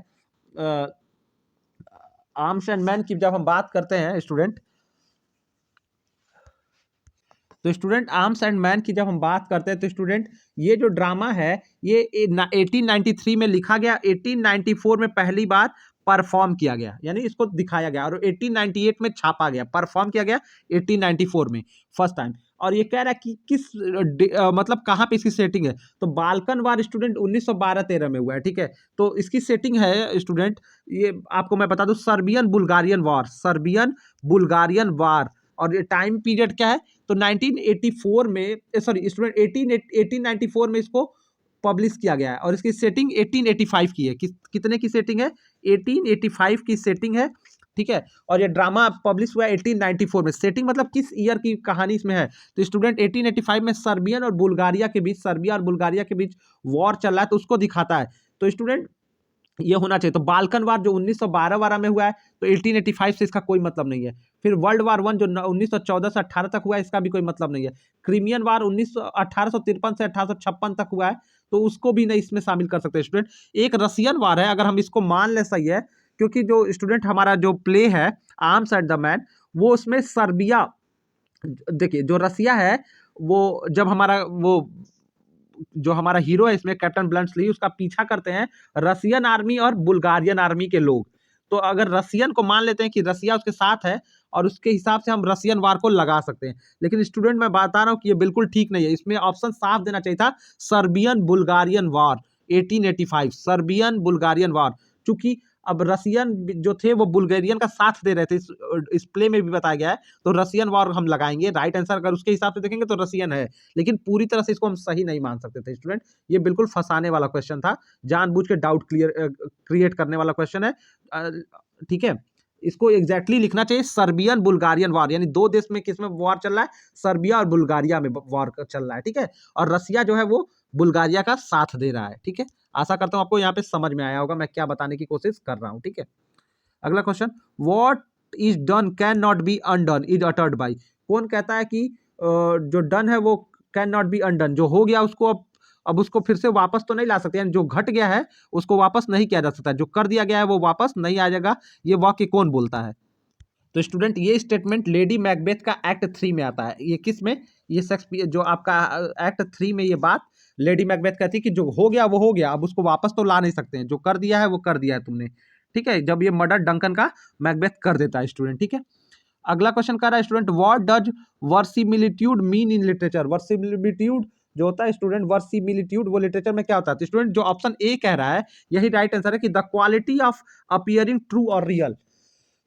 S1: आर्म्स एंड मैन की जब हम बात करते हैं स्टूडेंट, तो स्टूडेंट आर्म्स एंड मैन की जब हम बात करते हैं, तो स्टूडेंट ये जो ड्रामा है ये 1893 में लिखा गया, 1894 में पहली बार परफॉर्म किया गया, यानी इसको दिखाया गया, और 1898 में छापा गया, परफॉर्म किया गया 1894 में फर्स्ट टाइम। और ये कह रहा है कि किस मतलब कहाँ पे इसकी सेटिंग है? तो बाल्कन वार स्टूडेंट 1912-13 में हुआ है। ठीक है, तो इसकी सेटिंग है स्टूडेंट, ये आपको मैं बता दूं, सर्बियन बुल्गारियन वार, सर्बियन बुल्गारियन वार। और ये टाइम पीरियड क्या है? तो 1984 में, सॉरी स्टूडेंट 1894 में इसको पब्लिश किया गया है, और इसकी सेटिंग 1885 की है। कितने की सेटिंग है? 1885 की सेटिंग है। ठीक है, और ये ड्रामा पब्लिश हुआ है 1894 में। सेटिंग मतलब किस ईयर की कहानी इसमें है? तो स्टूडेंट 1885 में सर्बियन और बुल्गारिया के बीच, सर्बिया और बुल्गारिया के बीच वॉर चल रहा है, तो उसको दिखाता है। तो स्टूडेंट ये होना चाहिए। तो बाल्कन वार जो 1912 में हुआ है, तो 1885 से इसका कोई मतलब नहीं है। फिर वर्ल्ड वार 1 जो 1914 से 18 तक हुआ है, इसका भी कोई मतलब नहीं है। क्रीमियन वार 1853 से 1856 तक हुआ है, तो उसको भी नहीं इसमें शामिल कर सकते स्टूडेंट। एक रसियन वार है, अगर हम इसको मान ले, सही है, क्योंकि जो स्टूडेंट हमारा जो प्ले है आर्म्स एंड द मैन, वो उसमें सर्बिया, देखिए जो रसिया है, वो जब हमारा हीरो है इसमें कैप्टन ब्लंट्सली, उसका पीछा करते हैं रसियन आर्मी और बुल्गारियन आर्मी के लोग। तो अगर रसियन को मान लेते हैं कि रसिया उसके साथ है, और उसके हिसाब से हम रसियन वार को लगा सकते हैं, लेकिन स्टूडेंट मैं बता रहा हूं कि ये बिल्कुल ठीक नहीं है। इसमें ऑप्शन साफ देना चाहिए था, सर्बियन बुल्गारियन वार 1885, सर्बियन बुल्गारियन वार। चूंकि अब रसियन जो थे वो बुल्गारियन का साथ दे रहे थे, इस प्ले में भी बताया गया है, तो रसियन वार हम लगाएंगे। राइट आंसर अगर उसके हिसाब से देखेंगे तो रसियन है, लेकिन पूरी तरह से इसको हम सही नहीं मान सकते थे स्टूडेंट। ये बिल्कुल फंसाने वाला क्वेश्चन था, जानबूझ के डाउट क्रिएट करने वाला क्वेश्चन है। ठीक है, इसको एग्जैक्टली लिखना चाहिए सर्बियन बुल्गारियन वार, यानी दो देश में किसमें वॉर चल रहा है? सर्बिया और बुल्गारिया में वॉर चल रहा है। ठीक है, और रसिया जो है वो बुल्गारिया का साथ दे रहा है। ठीक है, आशा करता हूं आपको यहाँ पे समझ में आया होगा मैं क्या बताने की कोशिश कर रहा हूं। ठीक है, अगला question, what is done can not be undone is uttered by. कौन कहता है कि जो डन है वो कैन नॉट बी अनडन, जो हो गया उसको अब उसको फिर से वापस तो नहीं ला सकते, यानी जो घट गया है उसको वापस नहीं किया जा सकता, जो कर दिया गया है वो वापस नहीं आ जाएगा। ये वाक्य कौन बोलता है? तो स्टूडेंट ये स्टेटमेंट लेडी मैकबेथ का एक्ट 3 में आता है। ये किस में? ये शेक्सपियर जो आपका एक्ट 3 में ये बात लेडी मैकबेथ कहती है कि जो हो गया वो हो गया, अब उसको वापस तो ला नहीं सकते हैं, जो कर दिया है वो कर दिया है तुमने। ठीक है, जब ये मर्डर डंकन का मैकबेथ कर देता है स्टूडेंट। ठीक है, अगला क्वेश्चन कर रहा है student, what does verisimilitude mean in literature. Verisimilitude जो होता है स्टूडेंट, वर्सिमिलिट्यूड वो लिटरेचर में क्या होता है? तो स्टूडेंट जो ऑप्शन ए कह रहा है यही राइट आंसर है कि the quality of appearing true और रियल।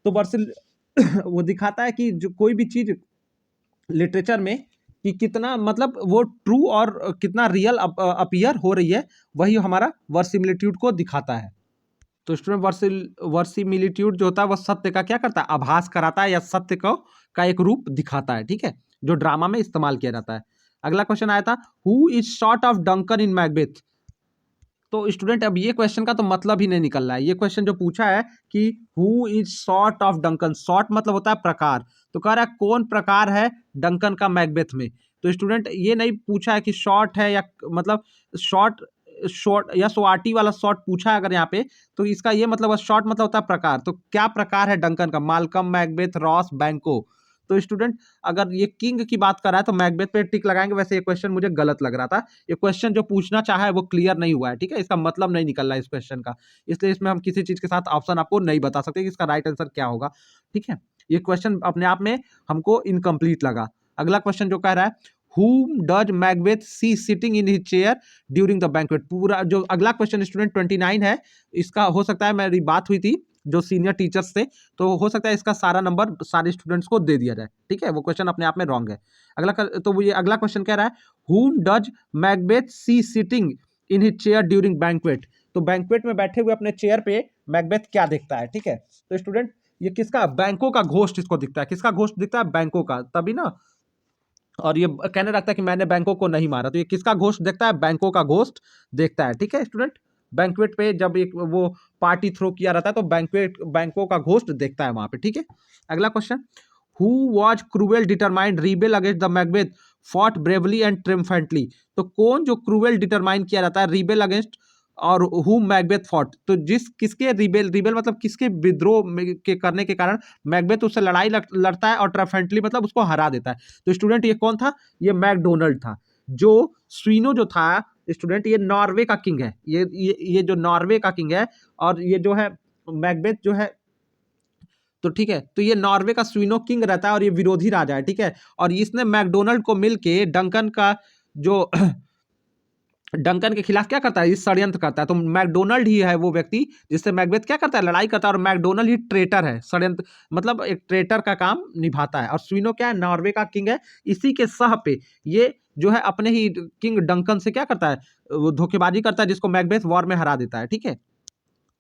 S1: तो वर्सिल वो दिखाता है कि जो कोई भी चीज लिटरेचर में कि कितना मतलब वो ट्रू और कितना रियल अपीयर हो रही है, वही हमारा वर्सिमिलिट्यूड को दिखाता है। तो स्टूडेंट वर्सिमिलिट्यूड जो होता है वो सत्य का क्या करता है, आभास कराता है या सत्य को का एक रूप दिखाता है, ठीक है, जो ड्रामा में इस्तेमाल किया जाता है। अगला क्वेश्चन आया था, who is short of Duncan in Macbeth. तो स्टूडेंट अब ये क्वेश्चन का तो मतलब ही नहीं निकल रहा है। ये क्वेश्चन जो पूछा है कि who is short of Duncan, short मतलब होता है प्रकार, तो कह रहा है कौन प्रकार है डंकन का मैकबेथ में। तो स्टूडेंट ये नहीं पूछा है कि शॉर्ट है या मतलब शॉर्ट शॉर्ट या स्वाटी वाला शॉर्ट पूछा है अगर यहाँ पे, तो इसका ये मतलब शॉर्ट मतलब होता है प्रकार। तो क्या प्रकार है डंकन का, मालकम, मैकबेथ, रॉस, बैंको। तो स्टूडेंट अगर ये किंग की बात कर रहा है तो मैकबेथ पे टिक लगाएंगे। वैसे ये क्वेश्चन मुझे गलत लग रहा था, ये क्वेश्चन जो पूछना चाहा है वो क्लियर नहीं हुआ है, ठीक है, इसका मतलब नहीं निकल रहा है इस क्वेश्चन का, इसलिए इसमें हम किसी चीज के साथ ऑप्शन आपको नहीं बता सकते कि इसका राइट आंसर क्या होगा, ठीक है। ये क्वेश्चन अपने आप में हमको इनकम्प्लीट लगा। अगला क्वेश्चन जो कह रहा है, whom does Macbeth see sitting in his chair during the banquet। पूरा जो अगला क्वेश्चन स्टूडेंट 29 है, इसका हो सकता है, मेरी बात हुई थी जो सीनियर टीचर्स से, तो हो सकता है इसका सारा नंबर सारे स्टूडेंट्स को दे दिया जाए, ठीक है, वो क्वेश्चन अपने आप में रॉन्ग है। तो ये अगला क्वेश्चन कह रहा है, whom does Macbeth see sitting in his chair during banquet। तो बैंक्वेट में बैठे हुए अपने चेयर पे मैकबेथ क्या देखता है, ठीक है। तो स्टूडेंट ये किसका, बैंकों का घोस्ट इसको दिखता है, किसका घोस्ट दिखता है, बैंकों का, तभी ना। और ये कहने लगता है कि मैंने बैंकों को नहीं मारा, तो ये किसका घोस्ट देखता है, बैंकों का घोस्ट देखता है, ठीक है स्टूडेंट। बैंक्वेट पे जब एक वो पार्टी थ्रो किया रहता है तो बैंकों का घोस्ट देखता है वहां पे, ठीक है। अगला question, who was cruel determined rebel against the Macbeth fought bravely and triumphantly. तो कौन जो क्रूएल डिटरमाइन किया जाता है रीबेल अगेंस्ट और हु मैकबेथ फॉट, तो जिस किसके रिबेल, रिबेल मतलब किसके विद्रोह के करने के कारण मैकबेथ उससे लड़ाई लड़ता है और ट्रिम्फेंटली मतलब उसको हरा देता है। तो स्टूडेंट ये कौन था, ये मैकडोनल्ड था। जो स्वीनो जो था स्टूडेंट, ये नॉर्वे का किंग है, ये जो नॉर्वे का किंग है, और ये जो है मैकबेथ जो है, तो ठीक है, तो ये नॉर्वे का स्वीनो किंग रहता है और ये विरोधी राजा है, ठीक है। और इसने मैकडोनल्ड को मिलके डंकन का जो डंकन के खिलाफ क्या करता है, इस षड्यंत्र करता है। तो मैकडोनल्ड ही है वो व्यक्ति जिससे मैकबेथ क्या करता है, लड़ाई करता है, और मैकडोनल्ड ही ट्रेटर है, षड्यंत्र मतलब एक ट्रेटर का काम निभाता है। और स्वीनो क्या है, नॉर्वे का किंग है। इसी के सह पे ये जो है अपने ही किंग डंकन से क्या करता है, वो धोखेबाजी करता है, जिसको मैकबेथ वॉर में हरा देता है, ठीक है।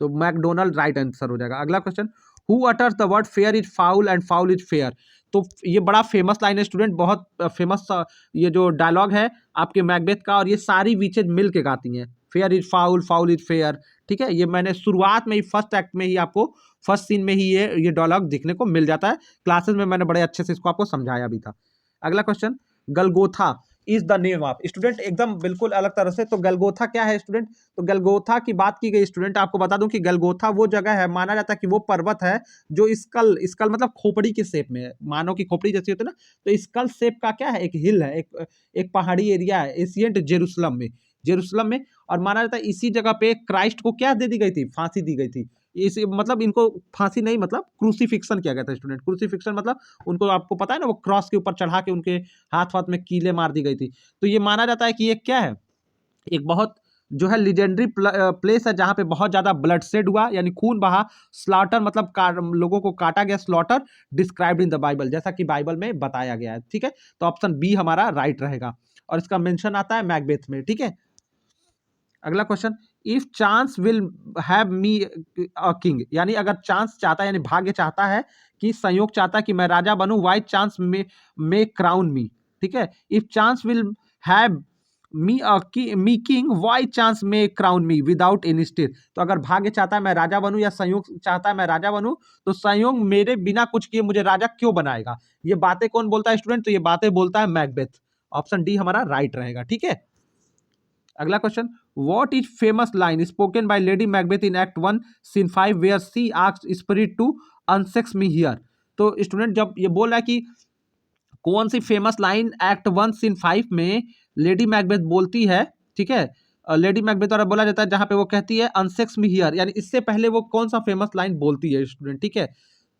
S1: तो मैकडोनल्ड राइट आंसर हो जाएगा। अगला question, who utters the word fair is foul and foul is fair. तो ये बड़ा फेमस लाइन है स्टूडेंट, बहुत फेमस ये जो डायलॉग है आपके मैकबेथ का, और ये सारी विचेज मिल के गाती हैं, fair is foul, foul is fair, ठीक है। ये मैंने शुरुआत में ही फर्स्ट एक्ट में ही आपको फर्स्ट सीन में ही ये डायलॉग दिखने को मिल जाता है। क्लासेस में मैंने बड़े अच्छे से इसको आपको समझाया भी था। अगला question, Golgotha is the name of, student एकदम बिल्कुल अलग तरह से। तो गलगोथा क्या है स्टूडेंट, तो गलगोथा की बात की गई स्टूडेंट, आपको बता दूं कि गलगोथा वो जगह है, माना जाता है कि वो पर्वत है जो स्कल, स्कल मतलब खोपड़ी के शेप में है, मानव की खोपड़ी जैसी होती है ना, तो स्कल शेप का क्या है, एक हिल है, एक पहाड़ी एरिया है एशियंट जेरूशलम में, जेरूशलम में। और माना जाता है इसी जगह पे क्राइस्ट को क्या दे दी गई थी, फांसी दी गई थी। इस मतलब इनको फांसी नहीं मतलब क्रूसीफिक्शन किया गया था स्टूडेंट। क्रूसीफिक्शन मतलब उनको, आपको पता है ना, वो क्रॉस के ऊपर चढ़ा के उनके हाथ वाथ में कीले मार दी गई थी। तो ये माना जाता है कि ये क्या है, एक बहुत जो है लीजेंडरी प्लेस है जहाँ पे बहुत ज़्यादा ब्लड शेड हुआ, यानी खून बहा, स्लॉटर मतलब लोगों को काटा गया, slaughter described in the Bible, जैसा कि बाइबल में बताया गया है, ठीक है। तो ऑप्शन बी हमारा राइट रहेगा, और इसका मेंशन आता है मैकबेथ में, ठीक है। अगला question, if chance will have me a king, यानी अगर चांस चाहता है, यानी भाग्य चाहता है कि संयोग चाहता है कि मैं राजा बनूं, why chance may crown me, ठीक है। If chance will have me king, why chance may crown me without any state. तो अगर भाग्य चाहता है मैं राजा बनूं, या संयोग चाहता है मैं राजा बनूं, तो संयोग मेरे बिना कुछ किए मुझे राजा क्यों बनाएगा। ये बातें कौन बोलता है स्टूडेंट, तो ये बातें बोलता है मैकबेथ। ऑप्शन डी हमारा राइट रहेगा, ठीक है। अगला question, what is famous line spoken by Lady Macbeth in act 1 scene 5 where she asks spirit to unsex me here. तो स्टूडेंट जब ये बोल रहा है कि कौन सी फेमस लाइन एक्ट 1 सीन 5 में लेडी मैकबेथ बोलती है, ठीक है, लेडी मैकबेथ द्वारा बोला जाता है, जहां पे वो कहती है अनसेक्स मी हियर, यानी इससे पहले वो कौन सा फेमस लाइन बोलती है स्टूडेंट, ठीक है।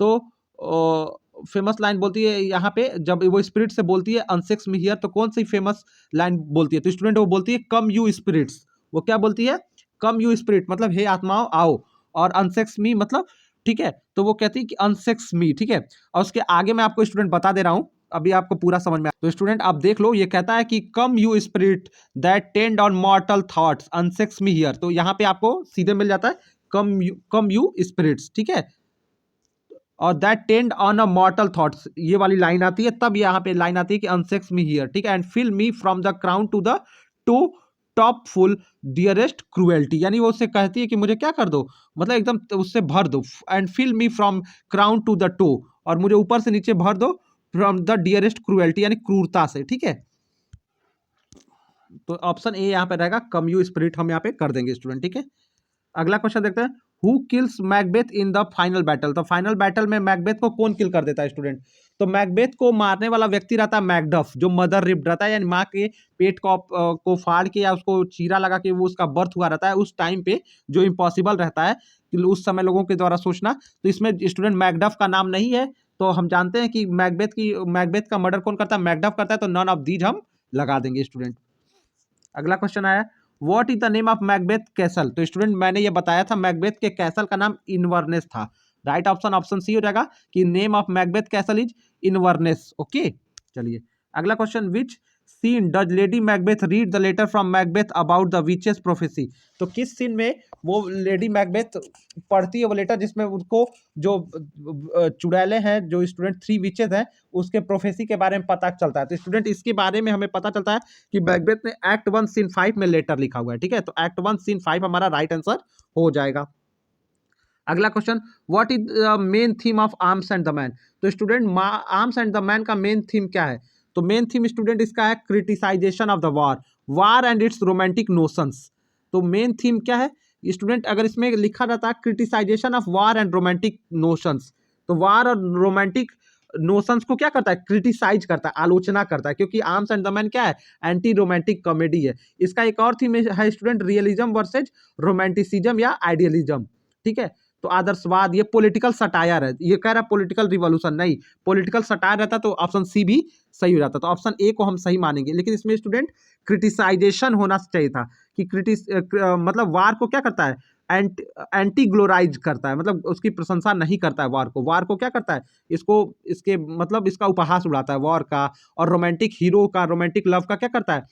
S1: तो फेमस लाइन बोलती है यहाँ पे, जब वो स्पिरिट से बोलती है अनसेक्स मी हियर, तो कौन सी फेमस लाइन बोलती है, तो स्टूडेंट वो बोलती है कम यू स्पिरिट्स। वो क्या बोलती है, कम यू स्पिरिट मतलब हे आत्माओं आओ, और अनसेक्स मी मतलब, ठीक है, तो वो कहती है कि अनसेक्स मी, ठीक है। और उसके आगे मैं आपको स्टूडेंट बता दे रहा हूँ अभी आपको पूरा समझ में तो स्टूडेंट आप देख लो, ये कहता है कि come you spirit that tend on mortal thoughts unsex me here. तो यहाँ पे आपको सीधे मिल जाता है कम यू स्पिरिट्स, ठीक है, और that tend on a मॉर्टल thoughts, ये वाली लाइन आती है, तब यहाँ पे लाइन आती है कि अनसेक्स मी हियर, ठीक है, and fill me from the crown to the to top full dearest cruelty, यानी वो उससे कहती है कि मुझे क्या कर दो, मतलब एकदम उससे भर दो, and fill me from crown to the toe, और मुझे ऊपर से नीचे भर दो फ्रॉम द डियरेस्ट क्रुएल्टी, यानी क्रूरता से, ठीक है। तो ऑप्शन ए यहाँ पे रहेगा कम यू स्पिरिट, हम यहाँ पे कर देंगे स्टूडेंट, ठीक है। अगला क्वेश्चन देखते हैं, who kills Macbeth in the final battle. तो फाइनल बैटल में मैकबेथ को कौन किल कर देता है स्टूडेंट? तो मैकबेथ को मारने वाला व्यक्ति रहता है मैकडफ, जो मदर रिप्ड रहता है, यानी माँ के पेट को फाड़ के या उसको चीरा लगा के वो उसका बर्थ हुआ रहता है उस टाइम पे, जो इम्पॉसिबल रहता है कि उस समय लोगों के द्वारा सोचना। तो इसमें स्टूडेंट मैकडफ का नाम नहीं है, तो हम जानते हैं कि मैकबेथ का मर्डर कौन करता है? मैकडफ करता है, तो नन ऑफ दीज हम लगा देंगे स्टूडेंट। अगला क्वेश्चन आया, what is the name of Macbeth castle. तो स्टूडेंट मैंने ये बताया था मैकबेथ के कैसल का नाम इनवर्नेस था। राइट ऑप्शन ऑप्शन सी हो जाएगा कि name of Macbeth castle is Inverness. Okay, चलिए अगला question, which scene does Lady Macbeth read the letter from Macbeth about the witches prophecy. तो किस सीन में वो लेडी मैकबेथ पढ़ती है वो लेटर जिसमें उनको जो चुड़ैले हैं, जो स्टूडेंट थ्री विचेस हैं, उसके प्रोफेसी के बारे में पता चलता है। तो स्टूडेंट इसके बारे में हमें पता चलता है कि मैकबेथ ने एक्ट 1 सीन 5 में लेटर लिखा हुआ है, ठीक है। तो एक्ट 1 सीन 5 हमारा राइट आंसर हो जाएगा। अगला question, what is the main theme of Arms and the Man. तो student Arms and the Man का मेन थीम क्या है? तो मेन थीम स्टूडेंट इसका है criticization of the war and its romantic notions. तो मेन थीम क्या है स्टूडेंट? अगर इसमें लिखा रहता है criticization of war and romantic notions, तो वार और रोमांटिक नोशंस को क्या करता है? क्रिटिसाइज करता है, आलोचना करता है, क्योंकि आर्म्स एंड द मैन क्या है? एंटी रोमांटिक कॉमेडी है। इसका एक और थीम है स्टूडेंट, रियलिज्म वर्सेज रोमांटिसिज्म या आइडियलिज्म, ठीक है। तो आदर्शवाद, ये पॉलिटिकल सटायर है, ये कह रहा है पॉलिटिकल रिवॉल्यूशन नहीं, पॉलिटिकल सटायर रहता तो ऑप्शन सी भी सही हो जाता। तो ऑप्शन ए को हम सही मानेंगे, लेकिन इसमें स्टूडेंट क्रिटिसाइजेशन होना चाहिए था कि मतलब वार को क्या करता है? एंटी ग्लोराइज करता है, मतलब उसकी प्रशंसा नहीं करता है वार को क्या करता है? इसको इसके मतलब इसका उपहास उड़ाता है वॉर का, और रोमांटिक हीरो का, रोमांटिक लव का क्या करता है?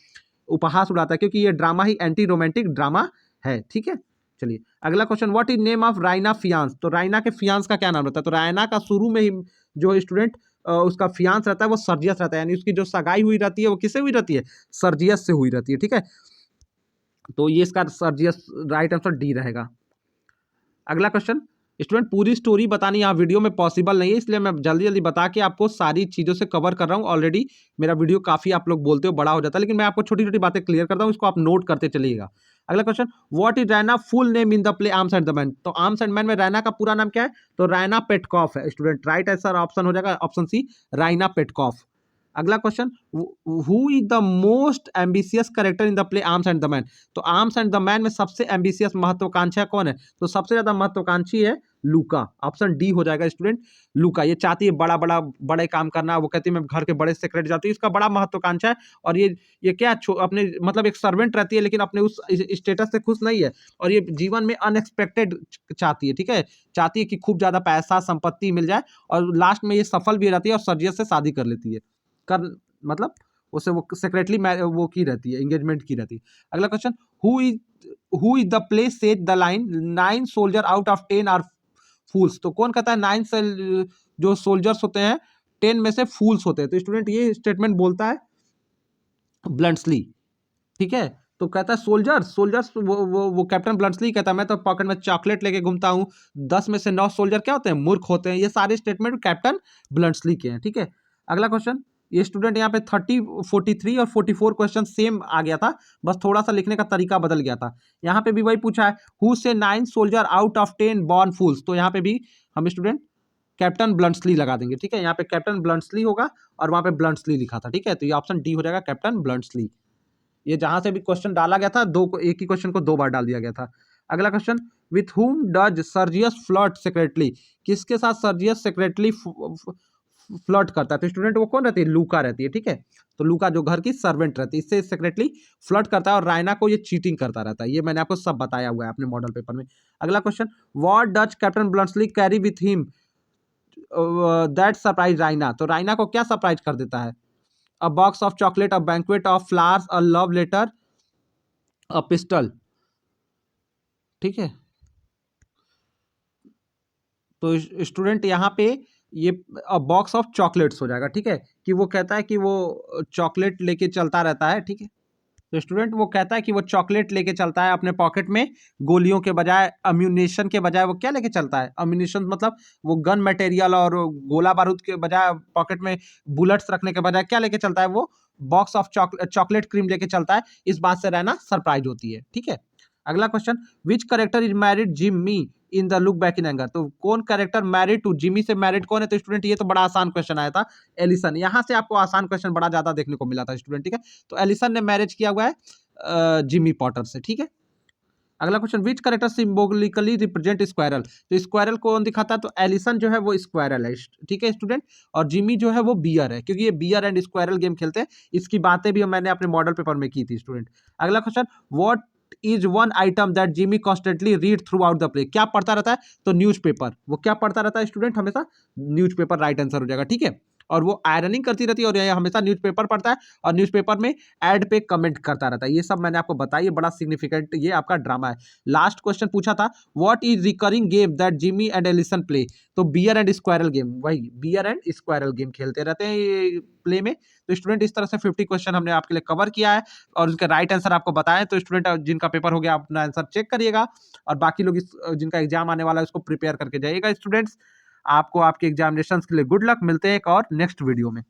S1: उपहास उड़ाता है, क्योंकि ये ड्रामा ही एंटी रोमांटिक ड्रामा है, ठीक है। चलिए अगला question, what is name of Raina faience. तो रायना के फियांस का क्या नाम रहता है? तो रायना का शुरू में ही जो स्टूडेंट उसका फियांस रहता है वो सर्जियस रहता है, यानी उसकी जो सगाई हुई रहती है वो किससे हुई रहती है? सर्जियस से हुई रहती है, ठीक है। तो ये इसका सर्जियस राइट आंसर डी रहेगा। अगला क्वेश्चन, स्टूडेंट पूरी स्टोरी बतानी यहाँ वीडियो में पॉसिबल नहीं है, इसलिए मैं जल्दी जल्दी बता के आपको सारी चीज़ों से कवर कर रहा हूँ। ऑलरेडी मेरा वीडियो काफ़ी आप लोग बोलते हो बड़ा हो जाता है, लेकिन मैं आपको छोटी छोटी बातें क्लियर करता हूँ, इसको आप नोट करते चलिएगा। अगला question, what is Raina full name in the play arms and the Man. तो आर्म्स एंड मैन में रैना का पूरा नाम क्या है? तो रैना पेटकॉफ है स्टूडेंट। राइट आंसर ऑप्शन हो जाएगा ऑप्शन सी, राइना पेटकॉफ। अगला question, who is the most ambitious character in the play arms and the Man. तो आर्म्स एंड द मैन में सबसे एम्बिशियस महत्वाकांक्षा कौन है? तो सबसे ज्यादा महत्वाकांक्षी है लूका। ऑप्शन डी हो जाएगा स्टूडेंट, लूका। ये चाहती है बड़े काम करना, वो कहती है मैं घर के बड़े सेक्रेटरी जाती हूँ, इसका बड़ा महत्वाकांक्षा है। और ये क्या अपने मतलब एक सर्वेंट रहती है, लेकिन अपने उस स्टेटस से खुश नहीं है, और ये जीवन में अनएक्सपेक्टेड चाहती है, ठीक है। चाहती है कि खूब ज्यादा पैसा संपत्ति मिल जाए, और लास्ट में ये सफल भी रहती है और सर्जियस से शादी कर लेती है, कर मतलब उसे वो सेक्रेटली वो की रहती है, एंगेजमेंट की रहती है। अगला question, who is the play says the line 9 soldier out of 10 are fools. तो कौन कहता है 9 जो सोल्जर्स होते हैं 10 में से फूल्स होते हैं? तो स्टूडेंट ये स्टेटमेंट बोलता है ब्लंट्सली, ठीक है। तो कहता है सोल्जर्स वो कैप्टन ब्लंट्सली कहता है मैं तो पॉकेट में चॉकलेट लेके घूमता हूँ, 10 में से 9 सोल्जर क्या होते हैं? मूर्ख होते हैं। ये सारे स्टेटमेंट कैप्टन ब्लंट्सली के हैं, ठीक है। अगला क्वेश्चन, ये स्टूडेंट यहाँ पे 30, 43 और 44 क्वेश्चन सेम आ गया था, बस थोड़ा सा लिखने का तरीका बदल गया था। यहाँ पे भी वही पूछा है, हु से 9 सोल्जर आउट ऑफ 10 बॉर्न फूल्स। तो यहाँ पे भी हम स्टूडेंट कैप्टन ब्लंट्सली लगा देंगे, ठीक है। यहाँ पे कैप्टन ब्लंट्सली होगा और वहाँ पे ब्लंट्सली लिखा था, ठीक है। तो ये ऑप्शन डी हो जाएगा, कैप्टन ब्लंट्सली। ये जहां से भी क्वेश्चन डाला गया था एक ही क्वेश्चन को 2 बार डाल दिया गया था। अगला question, with whom does Sergius flirt secretly. किसके साथ सर्जियस सेक्रेटली फ्लर्ट करता है? तो स्टूडेंट वो कौन रहती है? लूका रहती है, ठीक है। तो लूका जो घर की सर्वेंट रहती है, इससे सेक्रेटली फ्लर्ट करता है, और रायना को ये चीटिंग करता रहता है। ये मैंने आपको सब बताया हुआ है अपने मॉडल पेपर में। अगला question, what does Captain Bluntschli carry with him that surprise Raina, तो राइना को क्या सरप्राइज कर देता है? A box of chocolate, a banquet of flowers, a love letter, a pistol. ठीक है, तो स्टूडेंट यहाँ पे ये बॉक्स ऑफ चॉकलेट्स हो जाएगा। ठीक है, कि वो कहता है कि वो चॉकलेट लेके चलता रहता है। ठीक है, तो स्टूडेंट वो कहता है कि वो चॉकलेट लेके चलता है अपने पॉकेट में, गोलियों के बजाय, अम्यूनिशन के बजाय वो क्या लेके चलता है? अम्यूनिशन मतलब वो गन मटेरियल और गोला बारूद के बजाय पॉकेट में बुलेट्स रखने के बजाय क्या लेके चलता है? वो बॉक्स ऑफ चॉकलेट क्रीम लेके चलता है। इस बात से रहना सरप्राइज होती है। ठीक है, अगला question, which character is married Jimmy in the look back in anger, तो कौन कैरेक्टर मैरिड टू जिमी से मैरिड कौन है? तो स्टूडेंट ये तो बड़ा आसान क्वेश्चन आया था, एलिसन। यहाँ से आपको आसान क्वेश्चन बड़ा ज्यादा देखने को मिला था स्टूडेंट। ठीक है, तो एलिसन ने मैरिज किया हुआ है जिमी पॉटर से। ठीक है, अगला question, which character symbolically represent squirrel, तो स्क्वायरल कौन दिखाता है? तो एलिसन जो है वो स्क्वायरल है। ठीक है स्टूडेंट, और जिमी जो है वो बियर है, क्योंकि ये बियर एंड स्क्वायरल गेम खेलते हैं। इसकी बातें भी मैंने अपने मॉडल पेपर में की थी स्टूडेंट। अगला question, what is one item that Jimmy constantly read through out the play, क्या पढ़ता रहता है? तो न्यूज़पेपर। वो क्या पढ़ता रहता है स्टूडेंट? हमेशा न्यूज़पेपर राइट आंसर हो जाएगा। ठीक है, और वो आयरनिंग करती रहती है और ये हमेशा न्यूज़पेपर पढ़ता है और न्यूज़पेपर में एड पे कमेंट करता रहता है। ये सब मैंने आपको बताया, बड़ा सिग्निफिकेंट ये आपका ड्रामा है। लास्ट क्वेश्चन पूछा था, what is recurring game that Jimmy and Alison play, तो बियर एंड स्क्वायरल गेम, वही बियर एंड स्क्वायरल गेम खेलते रहते हैं ये प्ले में। तो स्टूडेंट इस तरह से 50 क्वेश्चन हमने आपके लिए कवर किया है और उसके राइट आंसर आपको बताएं। तो स्टूडेंट जिनका पेपर हो गया अपना आंसर चेक करिएगा और बाकी लोग जिनका एग्जाम आने वाला है उसको प्रिपेयर करके जाइएगा। स्टूडेंट्स, आपको आपके एग्जामिनेशन के लिए गुड लक, मिलते हैं एक और नेक्स्ट वीडियो में।